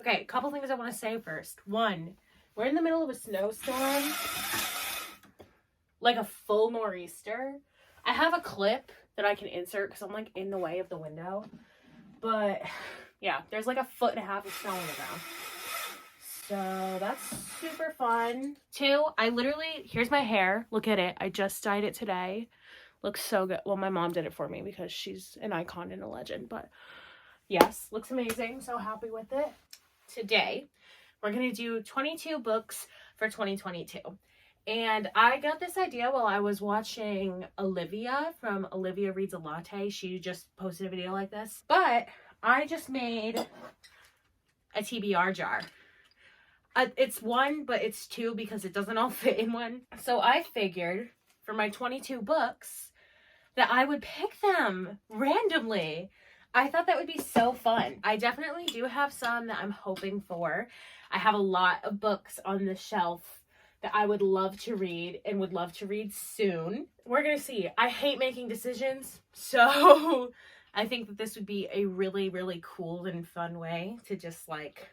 Okay, a couple things I want to say first. One, we're in the middle of a snowstorm, like a full nor'easter. I have a clip that I can insert because I'm like in the way of the window. But yeah, there's like 1.5 feet of snow on the ground. So that's super fun. Two, here's my hair. Look at it. I just dyed it today. Looks so good. Well, my mom did it for me because she's an icon and a legend. But yes, looks amazing. So happy with it. Today, we're going to do 22 books for 2022. And I got this idea while I was watching Olivia from Olivia Reads a Latte. She just posted a video like this. But I just made a TBR jar. It's one, but it's two because it doesn't all fit in one. So I figured for my 22 books that I would pick them randomly. I thought that would be so fun. I definitely do have some that I'm hoping for. I have a lot of books on the shelf that I would love to read and would love to read soon. We're gonna see. I hate making decisions, so I think that this would be a really, really cool and fun way to just like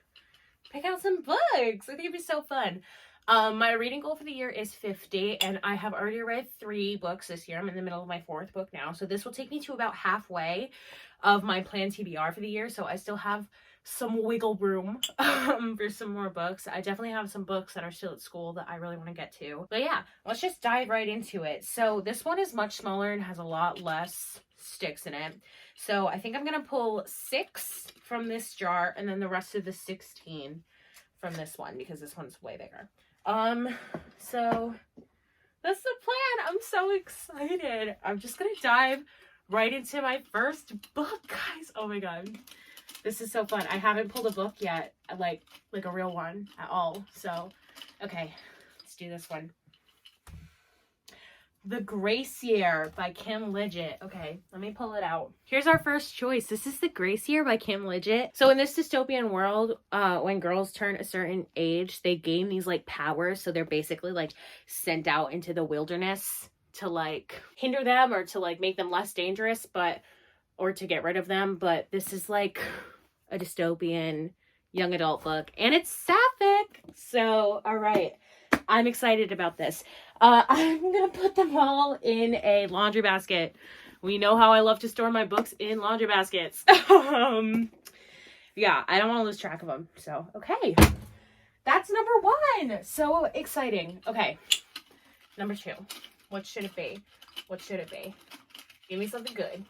pick out some books. I think it'd be so fun. My reading goal for the year is 50, and I have already read 3 books this year. I'm in the middle of my 4th book now, so this will take me to about halfway of my planned TBR for the year, so I still have some wiggle room for some more books. I definitely have some books that are still at school that I really want to get to. But yeah, let's just dive right into it. So this one is much smaller and has a lot less sticks in it. So I think I'm going to pull 6 from this jar and then the rest of the 16 from this one because this one's way bigger. So that's the plan. I'm so excited. I'm just going to dive right into my first book, guys. Oh my God. This is so fun. I haven't pulled a book yet, like a real one at all. So, okay, let's do this one. The Grace Year by Kim Lidgett. Okay, let me pull it out. Here's our first choice. This is The Grace Year by Kim Lidgett. So in this dystopian world, when girls turn a certain age, they gain these like powers. So they're basically like sent out into the wilderness to like hinder them or to like make them less dangerous, or to get rid of them. But this is like a dystopian young adult book, and it's sapphic. So, all right, I'm excited about this. I'm gonna put them all in a laundry basket. We know how I love to store my books in laundry baskets. Yeah, I don't want to lose track of them. So, okay, that's number 1. So exciting. Okay, number 2. What should it be? What should it be? Give me something good.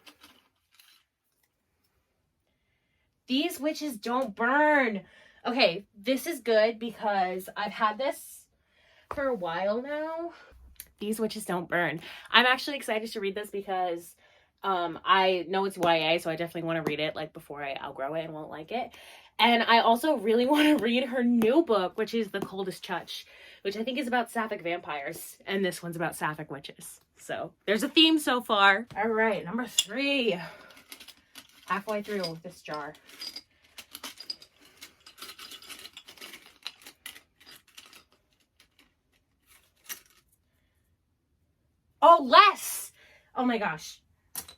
These Witches Don't Burn. Okay, this is good because I've had this for a while now. These Witches Don't Burn. I'm actually excited to read this because I know it's YA, so I definitely want to read it like before I outgrow it and won't like it. And I also really want to read her new book, which is The Coldest Touch, which I think is about sapphic vampires. And this one's about sapphic witches. So there's a theme so far. All right, number 3. Halfway through this jar. Oh, less! Oh my gosh.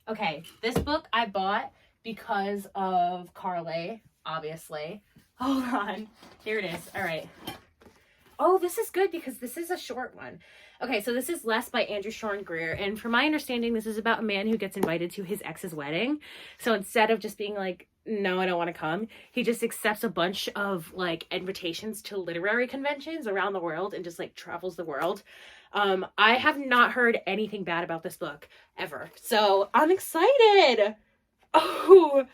Okay, this book I bought because of Carly, obviously. Hold on. Here it is. All right. Oh, this is good because this is a short one. Okay, so this is Less by Andrew Sean Greer. And from my understanding, this is about a man who gets invited to his ex's wedding. So instead of just being like, no, I don't want to come, he just accepts a bunch of like invitations to literary conventions around the world and just like travels the world. I have not heard anything bad about this book ever. So I'm excited. Oh,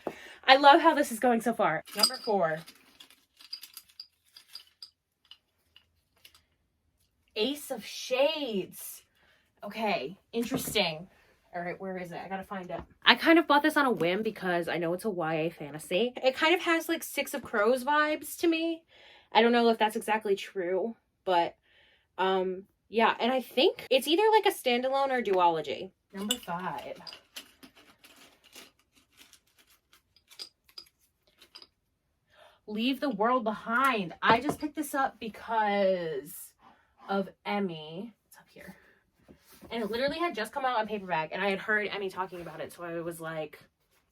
I love how this is going so far. Number 4. Ace of Shades. Okay, interesting. All right, where is it? I gotta find it. I kind of bought this on a whim because I know it's a YA fantasy. It kind of has like Six of Crows vibes to me. I don't know if that's exactly true, but yeah, and I think it's either like a standalone or duology. Number 5. Leave the World Behind. I just picked this up because of Emmy. It's up here. And it literally had just come out on paperback, and I had heard Emmy talking about it, so I was like,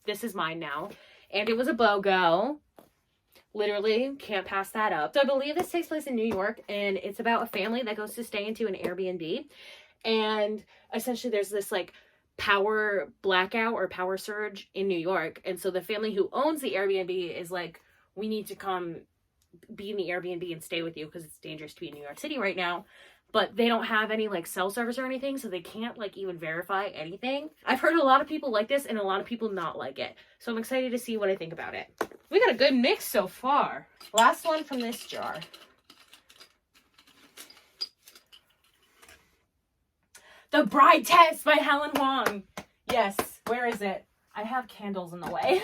this is mine now. And it was a BOGO. Literally can't pass that up. So I believe this takes place in New York, and it's about a family that goes to stay into an Airbnb. And essentially there's this like power blackout or power surge in New York. And so the family who owns the Airbnb is like, we need to come be in the Airbnb and stay with you because it's dangerous to be in New York City right now. But they don't have any like cell service or anything, so they can't like even verify anything. I've heard a lot of people like this and a lot of people not like it. So I'm excited to see what I think about it. We got a good mix so far. Last one from this jar. The Bride Test by Helen Huang. Yes, where is it? I have candles in the way.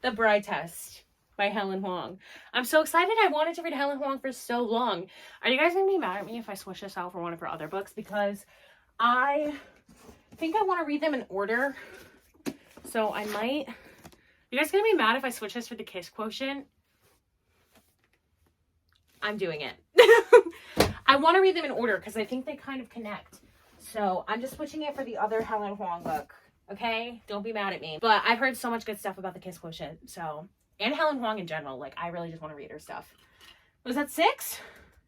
The Bride Test by Helen Huang. I'm so excited. I wanted to read Helen Huang for so long. Are you guys going to be mad at me if I switch this out for one of her other books? Because I think I want to read them in order. So I might... You guys going to be mad if I switch this for the Kiss Quotient? I'm doing it. I want to read them in order because I think they kind of connect. So I'm just switching it for the other Helen Huang book. Okay? Don't be mad at me. But I've heard so much good stuff about the Kiss Quotient. So, and Helen Huang in general. Like, I really just want to read her stuff. Was that 6?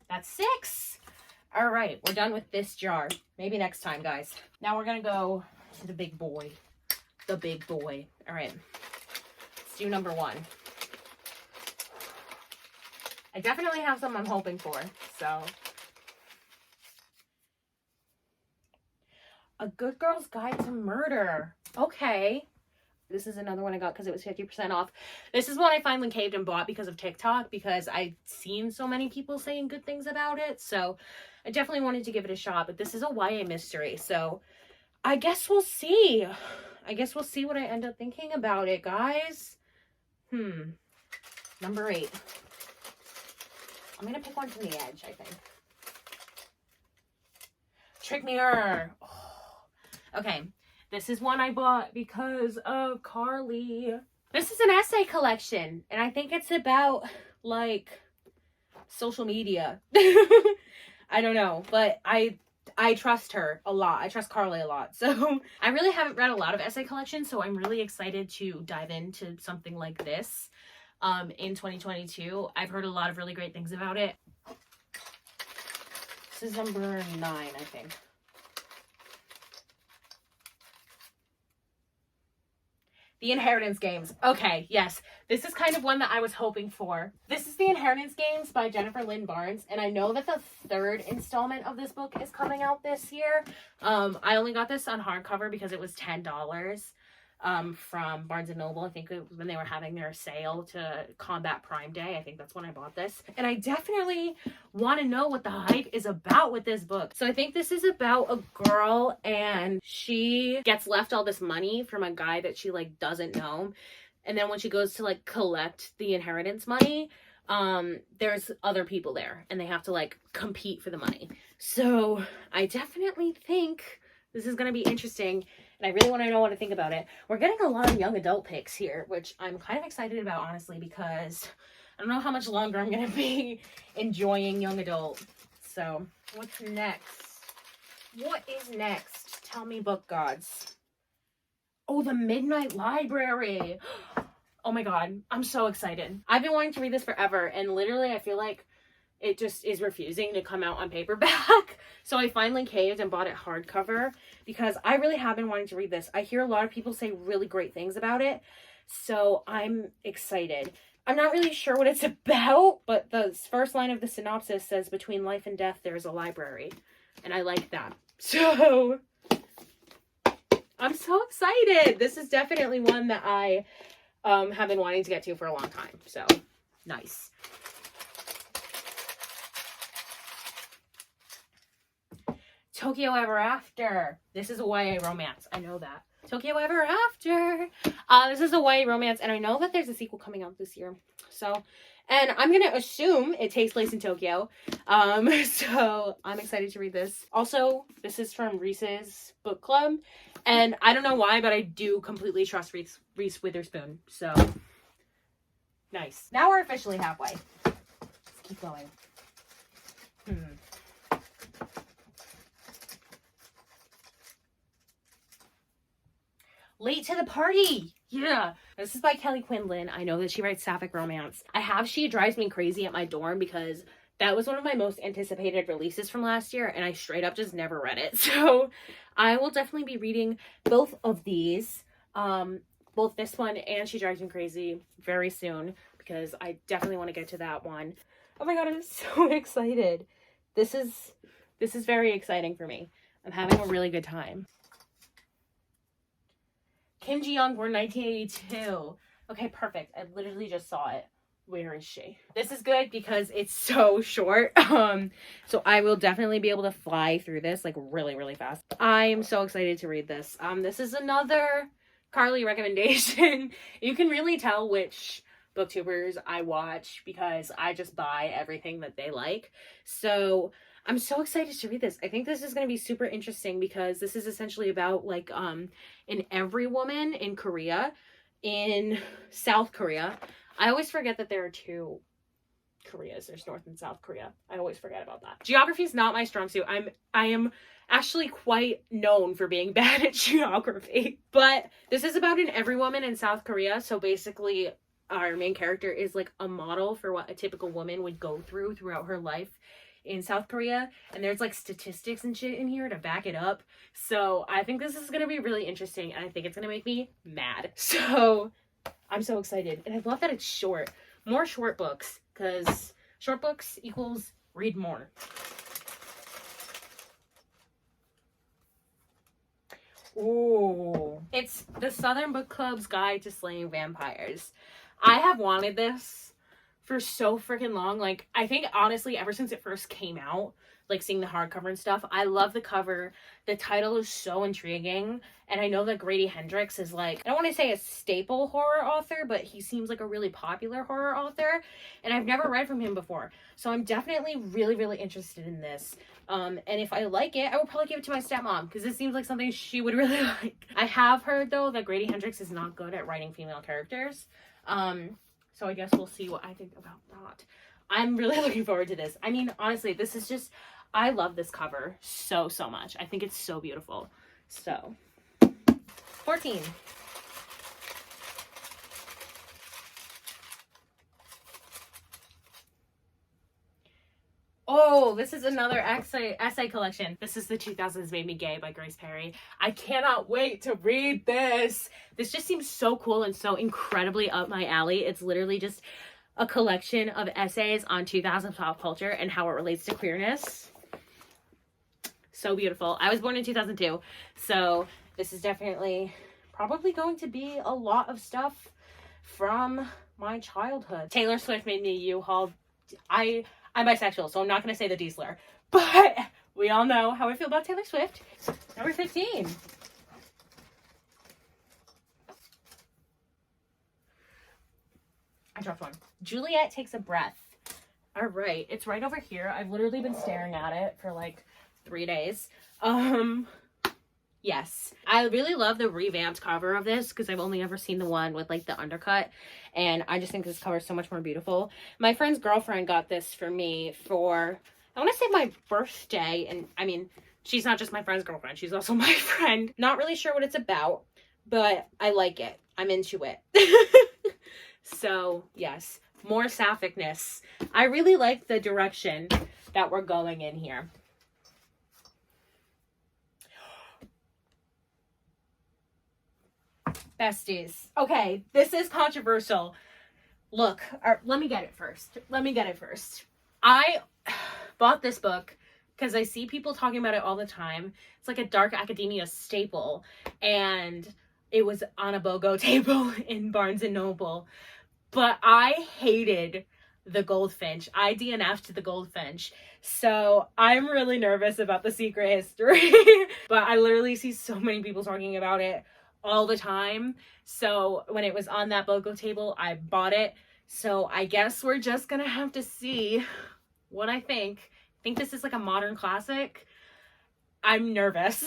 That's 6. All right. We're done with this jar. Maybe next time, guys. Now we're going to go to the big boy. The big boy. All right. Let's do number 1. I definitely have some I'm hoping for. So... A Good Girl's Guide to Murder. Okay. This is another one I got because it was 50% off. This is one I finally caved and bought because of TikTok, because I've seen so many people saying good things about it. So I definitely wanted to give it a shot. But this is a YA mystery. So I guess we'll see. I guess we'll see what I end up thinking about it, guys. Number 8. I'm going to pick one from the edge, I think. Trick Mirror. Oh. Okay, this is one I bought because of Carly. This is an essay collection, and I think it's about, like, social media. I don't know, but I trust her a lot. I trust Carly a lot. So I really haven't read a lot of essay collections, so I'm really excited to dive into something like this in 2022. I've heard a lot of really great things about it. This is number 9, I think. The Inheritance Games. Okay, yes. This is kind of one that I was hoping for. This is The Inheritance Games by Jennifer Lynn Barnes, and I know that the 3rd installment of this book is coming out this year. I only got this on hardcover because it was $10 from Barnes & Noble. I think when they were having their sale to combat Prime Day. I think that's when I bought this. And I definitely want to know what the hype is about with this book. So I think this is about a girl, and she gets left all this money from a guy that she like doesn't know. And then when she goes to like collect the inheritance money, there's other people there and they have to like compete for the money. So I definitely think this is going to be interesting. And I really want to know what to think about it. We're getting a lot of young adult picks here, which I'm kind of excited about, honestly, because I don't know how much longer I'm going to be enjoying young adult. So, what's next? What is next? Tell me, book gods. Oh, The Midnight Library. Oh my god, I'm so excited. I've been wanting to read this forever, and literally I feel like it just is refusing to come out on paperback. So I finally caved and bought it hardcover because I really have been wanting to read this. I hear a lot of people say really great things about it. So I'm excited. I'm not really sure what it's about, but the first line of the synopsis says, between life and death, there is a library. And I like that. So I'm so excited. This is definitely one that I have been wanting to get to for a long time. So nice. Tokyo Ever After. This is a YA romance. I know that. Tokyo Ever After. This is a YA romance, and I know that there's a sequel coming out this year. So, and I'm going to assume it takes place in Tokyo. So I'm excited to read this. Also, this is from Reese's book club, and I don't know why, but I do completely trust Reese Witherspoon. So, nice. Now we're officially halfway. Let's keep going. Late to the Party. Yeah. This is by Kelly Quinlan. I know that she writes sapphic romance. I have She Drives Me Crazy at my dorm because that was one of my most anticipated releases from last year, and I straight up just never read it. So I will definitely be reading both of these, both this one and She Drives Me Crazy very soon, because I definitely want to get to that one. Oh my god, I'm so excited. This is very exciting for me. I'm having a really good time. Kim Ji-young, born 1982. Okay, perfect. I literally just saw it. Where is she? This is good because it's so short. So I will definitely be able to fly through this like really, really fast. I am so excited to read this. This is another Carly recommendation. You can really tell which booktubers I watch because I just buy everything that they like. So I'm so excited to read this. I think this is going to be super interesting because this is essentially about like an every woman in Korea, in South Korea. I always forget that there are two Koreas. There's North and South Korea. I always forget about that. Geography is not my strong suit. I am actually quite known for being bad at geography. But this is about an every woman in South Korea. So basically our main character is like a model for what a typical woman would go through throughout her life in South Korea, and there's like statistics and shit in here to back it up. So I think this is gonna be really interesting, and I think it's gonna make me mad. So I'm so excited, and I love that it's short. More short books, because short books equals read more. Ooh, it's the Southern Book Club's Guide to Slaying Vampires. I have wanted this for so freaking long. Like, I think honestly ever since it first came out, like seeing the hardcover and stuff, I love the cover. The title is so intriguing, and I know that Grady Hendrix is like, I don't want to say a staple horror author, but he seems like a really popular horror author, and I've never read from him before, so I'm definitely really, really interested in this. And if I like it, I will probably give it to my stepmom, because it seems like something she would really like. I have heard though that Grady Hendrix is not good at writing female characters, so I guess we'll see what I think about that. I'm really looking forward to this. I mean, honestly, this is just, I love this cover so, so much. I think it's so beautiful. So, 14. Oh, this is another essay collection. This is The 2000s Made Me Gay by Grace Perry. I cannot wait to read this. This just seems so cool and so incredibly up my alley. It's literally just a collection of essays on 2000s pop culture and how it relates to queerness. So beautiful. I was born in 2002, so this is definitely probably going to be a lot of stuff from my childhood. Taylor Swift made me U-Haul. I'm bisexual, so I'm not going to say the D slur, but we all know how I feel about Taylor Swift. Number 15. I dropped one. Juliet Takes a Breath. All right, it's right over here. I've literally been staring at it for like 3 days. Yes, I really love the revamped cover of this because I've only ever seen the one with like the undercut, and I just think this cover is so much more beautiful. My friend's girlfriend got this for me for, I want to say my birthday, and I mean, she's not just my friend's girlfriend, she's also my friend. Not really sure what it's about, but I like it. I'm into it. So yes, more sapphicness. I really like the direction that we're going in here. Besties. Okay, this is controversial. Look, let me get it first. I bought this book because I see people talking about it all the time. It's like a dark academia staple, and it was on a BOGO table in Barnes & Noble. But I hated the Goldfinch. I DNF'd the Goldfinch. So I'm really nervous about The Secret History. But I literally see so many people talking about it all the time. So when it was on that BOGO table, I bought it. So I guess we're just gonna have to see what I think. I think this is like a modern classic. I'm nervous.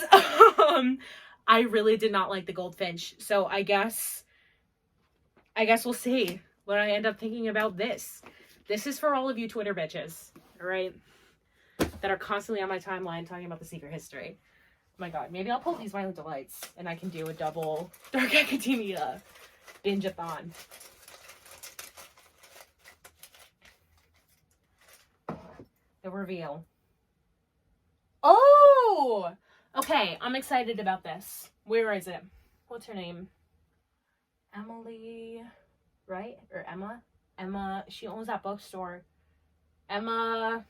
I really did not like the Goldfinch. So I guess we'll see what I end up thinking about this. This is for all of you Twitter bitches, all right, that are constantly on my timeline talking about The Secret History. Oh my god, maybe I'll pull these Violent Delights and I can do a double Dark Academia binge-a-thon. The reveal. Oh! Okay, I'm excited about this. Where is it? What's her name? Emily, right? Or Emma? Emma, she owns that bookstore. Emma,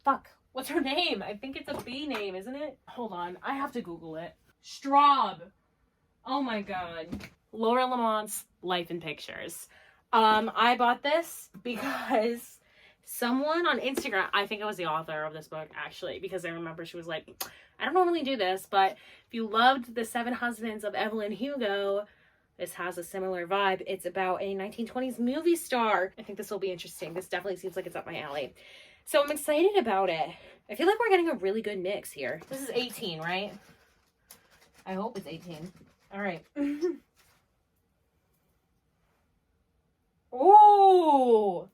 fuck, what's her name? I think it's a B name, isn't it? Hold on, I have to Google it. Straub. Oh my god. Laura Lamont's Life in Pictures. I bought this because someone on Instagram, I think it was the author of this book actually, because I remember she was like, I don't normally do this, but if you loved The Seven Husbands of Evelyn Hugo, this has a similar vibe. It's about a 1920s movie star. I think this will be interesting. This definitely seems like it's up my alley. So I'm excited about it. I feel like we're getting a really good mix here. This is 18, right? I hope it's 18. All right. Oh,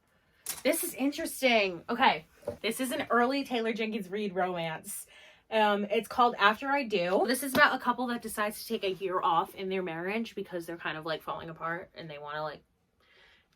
this is interesting. Okay, this is an early Taylor Jenkins Reid romance. It's called After I Do. This is about a couple that decides to take a year off in their marriage because they're kind of like falling apart and they want to like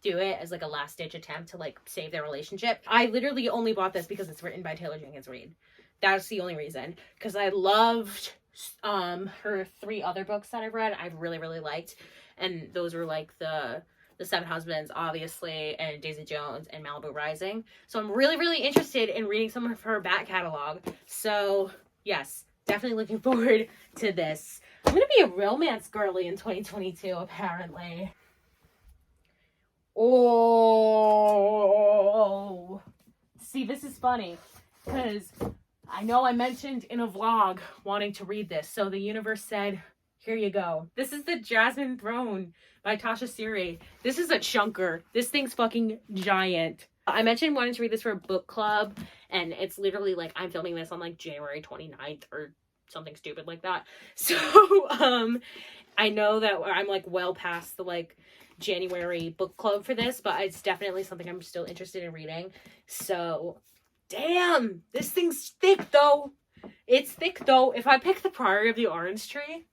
do it as like a last ditch attempt to like save their relationship. I literally only bought this because it's written by Taylor Jenkins Reid. That's the only reason, because I loved her 3 other books that I've read. I've really liked, and those were like the Seven Husbands, obviously, and Daisy Jones and Malibu Rising. So I'm really interested in reading some of her back catalog. So yes, definitely looking forward to this. I'm gonna be a romance girly in 2022, apparently. Oh, see, this is funny because I know I mentioned in a vlog wanting to read this. So the universe said, here you go. This is The Jasmine Throne by Tasha Siri. This is a chunker. This thing's fucking giant. I mentioned wanting to read this for a book club, and it's literally like I'm filming this on like January 29th or something stupid like that. So I know that I'm like well past the like January book club for this, but it's definitely something I'm still interested in reading. So damn, this thing's thick though. It's thick though. If I pick The Priory of the Orange Tree,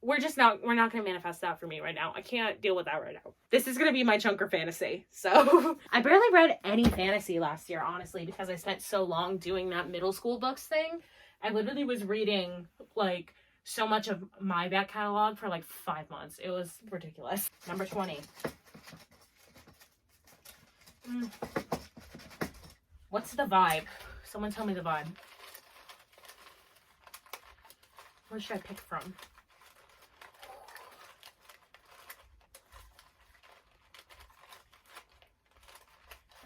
we're not going to manifest that for me right now. I can't deal with that right now. This is going to be my chunker fantasy. So I barely read any fantasy last year, honestly, because I spent so long doing that middle school books thing. I literally was reading like so much of my back catalog for like 5 months. It was ridiculous. Number 20. What's the vibe? Someone tell me the vibe. Where should I pick from?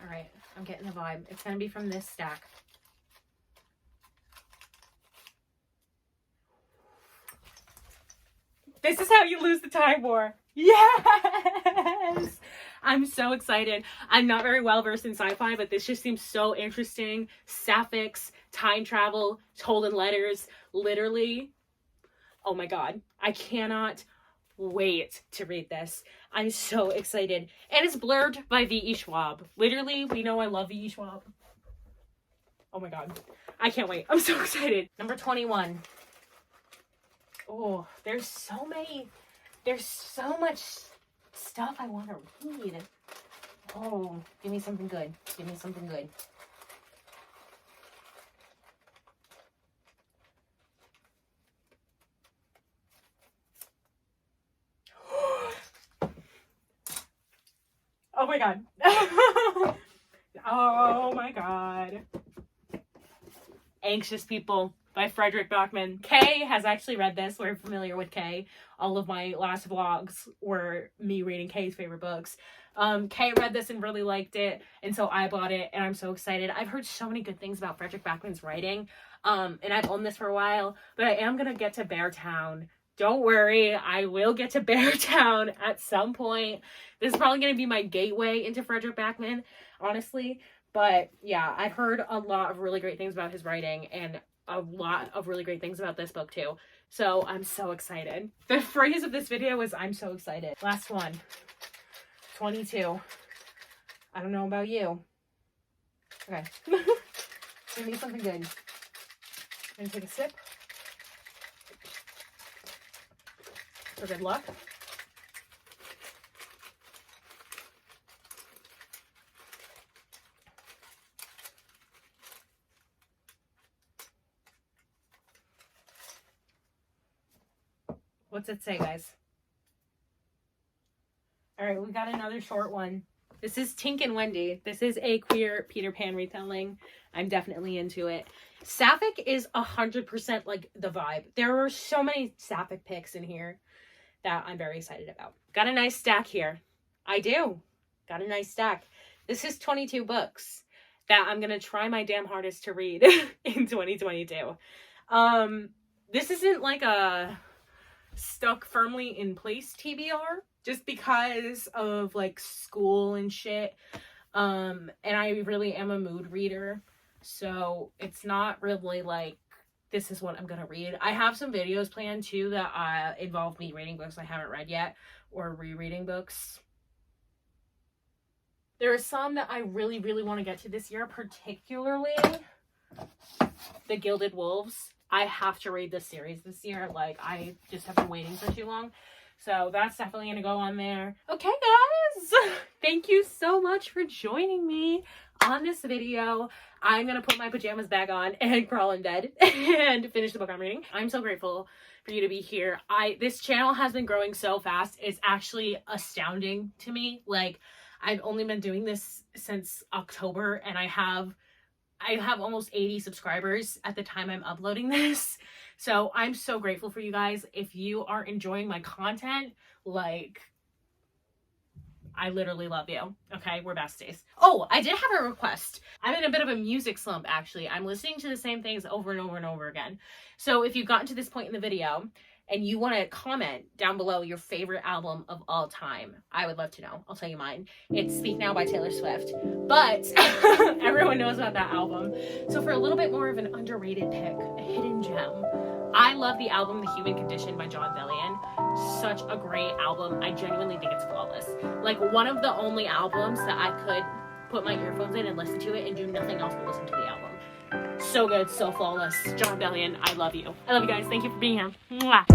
All right, I'm getting the vibe. It's going to be from this stack. This is how you lose the Time War. Yes! I'm so excited. I'm not very well versed in sci-fi, but this just seems so interesting. Sapphics, time travel, told in letters. Literally, oh my god. I cannot wait to read this. I'm so excited. And it's blurred by V.E. Schwab. Literally, we know I love V.E. Schwab. Oh my god. I can't wait. I'm so excited. Number 21. Oh, there's so much stuff I want to read. Oh, give me something good. Give me something good. Oh my god. Oh my god. Anxious People by Frederick Bachman. Kay has actually read this. We're familiar with Kay. All of my last vlogs were me reading Kay's favorite books. Kay read this and really liked it, and so I bought it, and I'm so excited. I've heard so many good things about Frederick Bachman's writing, and I've owned this for a while, but I am gonna get to Beartown. Don't worry, I will get to Beartown at some point. This is probably gonna be my gateway into Frederick Bachman, honestly. But yeah, I've heard a lot of really great things about his writing, and a lot of really great things about this book too. So I'm so excited. The phrase of this video is I'm so excited. Last one. 22. I don't know about you. Okay. Give me something good. I'm gonna take a sip. for good luck. What's it say, guys? All right, we got another short one. This is Tink and Wendy. This is a queer Peter Pan retelling. I'm definitely into it. Sapphic is 100% like the vibe. There are so many Sapphic picks in here that I'm very excited about. Got a nice stack here. I do. Got a nice stack. This is 22 books that I'm going to try my damn hardest to read in 2022. This isn't like a stuck firmly in place TBR, just because of like school and shit. And I really am a mood reader, so it's not really like this is what I'm gonna read. I have some videos planned too that involve me reading books I haven't read yet, or rereading books. There are some that I really want to get to this year, particularly The Gilded Wolves. I have to read this series this year. Like, I just have been waiting for too long. So that's definitely going to go on there. Okay, guys. Thank you so much for joining me on this video. I'm going to put my pajamas back on and crawl in bed and finish the book I'm reading. I'm so grateful for you to be here. This channel has been growing so fast. It's actually astounding to me. Like, I've only been doing this since October, and I have almost 80 subscribers at the time I'm uploading this. So I'm so grateful for you guys. If you are enjoying my content, like, I literally love you. Okay, we're besties. Oh, I did have a request. I'm in a bit of a music slump, actually. I'm listening to the same things over and over and over again. So if you've gotten to this point in the video and you want to comment down below your favorite album of all time, I would love to know. I'll tell you mine. It's Speak Now by Taylor Swift. But everyone knows about that album. So for a little bit more of an underrated pick, a hidden gem, I love the album The Human Condition by John Bellion. Such a great album. I genuinely think it's flawless. Like, one of the only albums that I could put my earphones in and listen to it and do nothing else but listen to the album. So good, so flawless. John Bellion, I love you. I love you guys. Thank you for being here. Mwah.